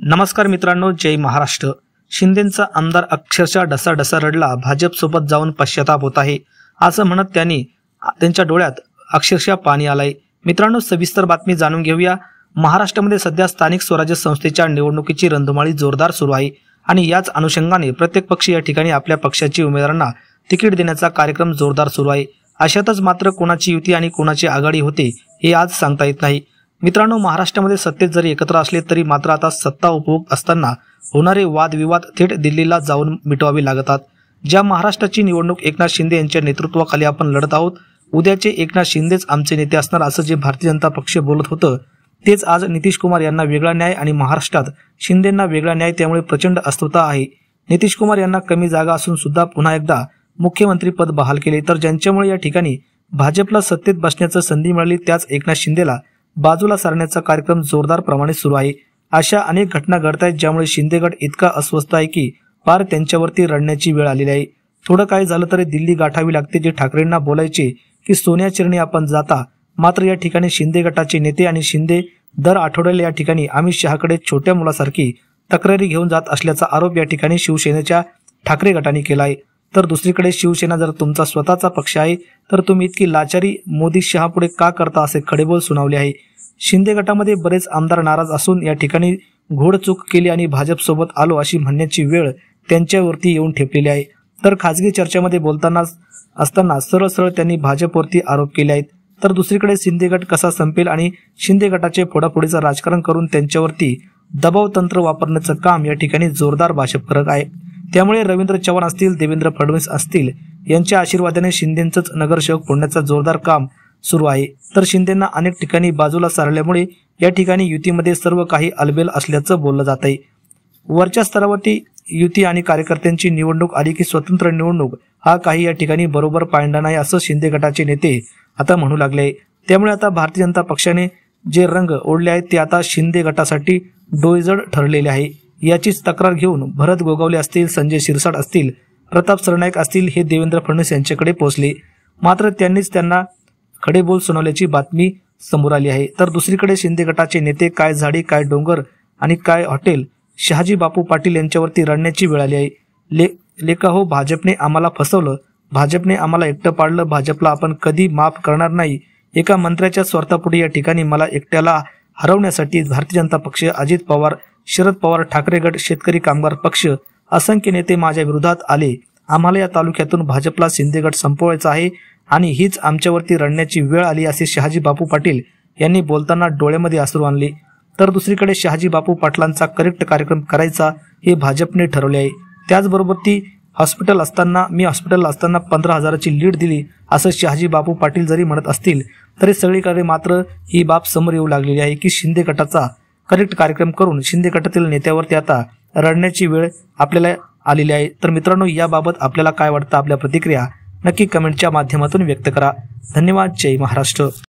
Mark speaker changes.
Speaker 1: नमस्कार मित्रांनो, जय महाराष्ट्र। शिंदेंचा आमदार अक्षरशः ढसाढसा रडला, भाजप सोबत जाऊन पश्चाताप होत आहे असं म्हणत त्यांच्या डोळ्यात अक्षरशः पाणी आलंय। मित्रांनो, सविस्तर बातमी जाणून घेऊया। महाराष्ट्रामध्ये सध्या स्थानिक स्वराज्य संस्थेच्या निवडणुकीची रणधुमाळी जोरदार सुरू आहे आणि याच अनुषंगाने प्रत्येक पक्ष या ठिकाणी आपल्या पक्षाच्या उमेदवारांना तिकीट देण्याचा कार्यक्रम जोरदार सुरू आहे। अशातच मात्र कोणाची युती आणि कोणाची आघाडी होते हे आज सांगता येत नाही। मित्रांनो, महाराष्ट्रामध्ये सत्तेत जरी एकत्र असले तरी मात्र आता सत्ता उपभोग असताना होणारे वादविवाद थेट दिल्लीला जाऊन मिटवावे लागतात। ज्या महाराष्ट्राची निवडणूक एकनाथ शिंदे यांच्या नेतृत्वाखाली आपण लढत आहोत, उद्याचे एकनाथ शिंदेच आमचे नेते असणार असं जे भारतीय जनता पक्ष बोलत होतं, तेच आज नितीश कुमार यांना वेगळा न्याय आणि महाराष्ट्रात शिंदेंना वेगळा न्याय, त्यामुळे प्रचंड अस्वस्थता आहे। नितीश कुमार यांना कमी जागा असून सुद्धा पुन्हा एकदा मुख्यमंत्री पद बहाल केले, तर ज्यांच्यामुळे या ठिकाणी भाजपला सत्तेत बसण्याची संधी मिळाली त्याच एकनाथ शिंदेला बाजूला सारण्याचा कार्यक्रम जोरदार प्रमाणे सुरू आहे। अशा अनेक घटना घडत आहेत ज्यामुळे शिंदे गट इतका अस्वस्थ आहे की पार त्यांच्यावरती रडण्याची वेळ आलेली आहे। थोडं काय झालं तरी दिल्ली गाठावी लागते। जे ठाकरेंना बोलायचे की सोनिया चिरणी आपण जाता, मात्र या ठिकाणी शिंदे गटाचे नेते आणि शिंदे दर आठवड्याला या ठिकाणी अमित शहाकडे छोट्या मुलासारखी तक्रारी घेऊन जात असल्याचा आरोप या ठिकाणी शिवसेनेच्या ठाकरे गटाने केला आहे। तर दुसरीकडे शिवसेना जर तुमचा स्वतःचा पक्ष आहे तर तुम्ही इतकी लाचारी मोदी शहापुढे का करता असे खडेबोल सुनावले आहे। शिंदे गटामध्ये बरेच आमदार नाराज असून या ठिकाणी घोडचूक केली आणि भाजप सोबत आलो अशी म्हणण्याची वेळ त्यांच्यावरती येऊन ठेपलेली आहे। तर खासगी चर्चेमध्ये बोलताना असताना सरळ त्यांनी भाजपवरती आरोप केले आहेत। तर दुसरीकडे शिंदे गट कसा संपेल आणि शिंदे गटाचे फोडाफोडीचं राजकारण करून त्यांच्यावरती दबाव तंत्र वापरण्याचं काम या ठिकाणी जोरदार भाजप करत आहे। त्यामुळे रवींद्र चव्हाण असतील, देवेंद्र फडणवीस असतील, यांच्या आशीर्वादाने शिंदेंचंच नगरसेवक फोडण्याचं जोरदार काम सुरू आहे। तर शिंदेंना अनेक ठिकाणी बाजूला सारल्यामुळे या ठिकाणी युतीमध्ये सर्व काही अलबेल असल्याचं बोललं जात आहे। वरच्या स्तरावरती युती आणि कार्यकर्त्यांची निवडणूक आली की स्वतंत्र निवडणूक हा काही या ठिकाणी बरोबर पायंडा नाही असं शिंदे गटाचे नेते आता म्हणू लागले। त्यामुळे आता भारतीय जनता पक्षाने जे रंग ओढले आहेत ते आता शिंदे गटासाठी डोईजड ठरलेले आहे। याचीच तक्रार घेऊन भरत गोगावले असतील, संजय शिरसाट असतील, प्रताप सरनाईक असतील, हे देवेंद्र फडणवीस यांच्याकडे पोहोचले, मात्र त्यांनीच त्यांना खडेबोल सुनावल्याची बातमी समोर आली आहे। तर दुसरीकडे शिंदे गटाचे नेते काय झाडी, काय डोंगर आणि काय हॉटेल, शहाजी बापू पाटील यांच्यावरती रडण्याची वेळ आली आहे। लेका हो, भाजपने आम्हाला फसवलं, भाजपने आम्हाला एकटं पाडलं, भाजपला आपण कधी माफ करणार नाही। एका मंत्र्याच्या स्वार्थापुढे या ठिकाणी मला एकट्याला हरवण्यासाठी भारतीय जनता पक्ष, अजित पवार, शरद पवार, ठाकरे गट, शेतकरी कामगार पक्ष, असंख्य नेते माझ्या विरोधात आले। आम्हाला या तालुक्यातून भाजपला शिंदे गट संपवायचा आहे आणि हीच आमच्यावरती रडण्याची वेळ आली असे शहाजी बापू पाटील यांनी बोलताना डोळ्यामध्ये अश्रू आणले। तर दुसरीकडे शहाजी बापू पाटलांचा करेक्ट कार्यक्रम करायचा हे भाजपने ठरवले आहे। त्याचबरोबर मी हॉस्पिटल असताना 15,000ची लीड दिली असं शहाजी बापू पाटील जरी म्हणत असतील तरी सगळीकडे मात्र ही बाब समोर येऊ लागलेली आहे की शिंदे गटाचा करेक्ट कार्यक्रम करून शिंदे गटातील नेत्यावरती आता रडण्याची वेळ आपल्याला आलेली आहे। तर मित्रांनो, याबाबत आपल्याला काय वाटतं, आपल्या प्रतिक्रिया नक्की कमेंटच्या माध्यमातून व्यक्त करा। धन्यवाद। जय महाराष्ट्र।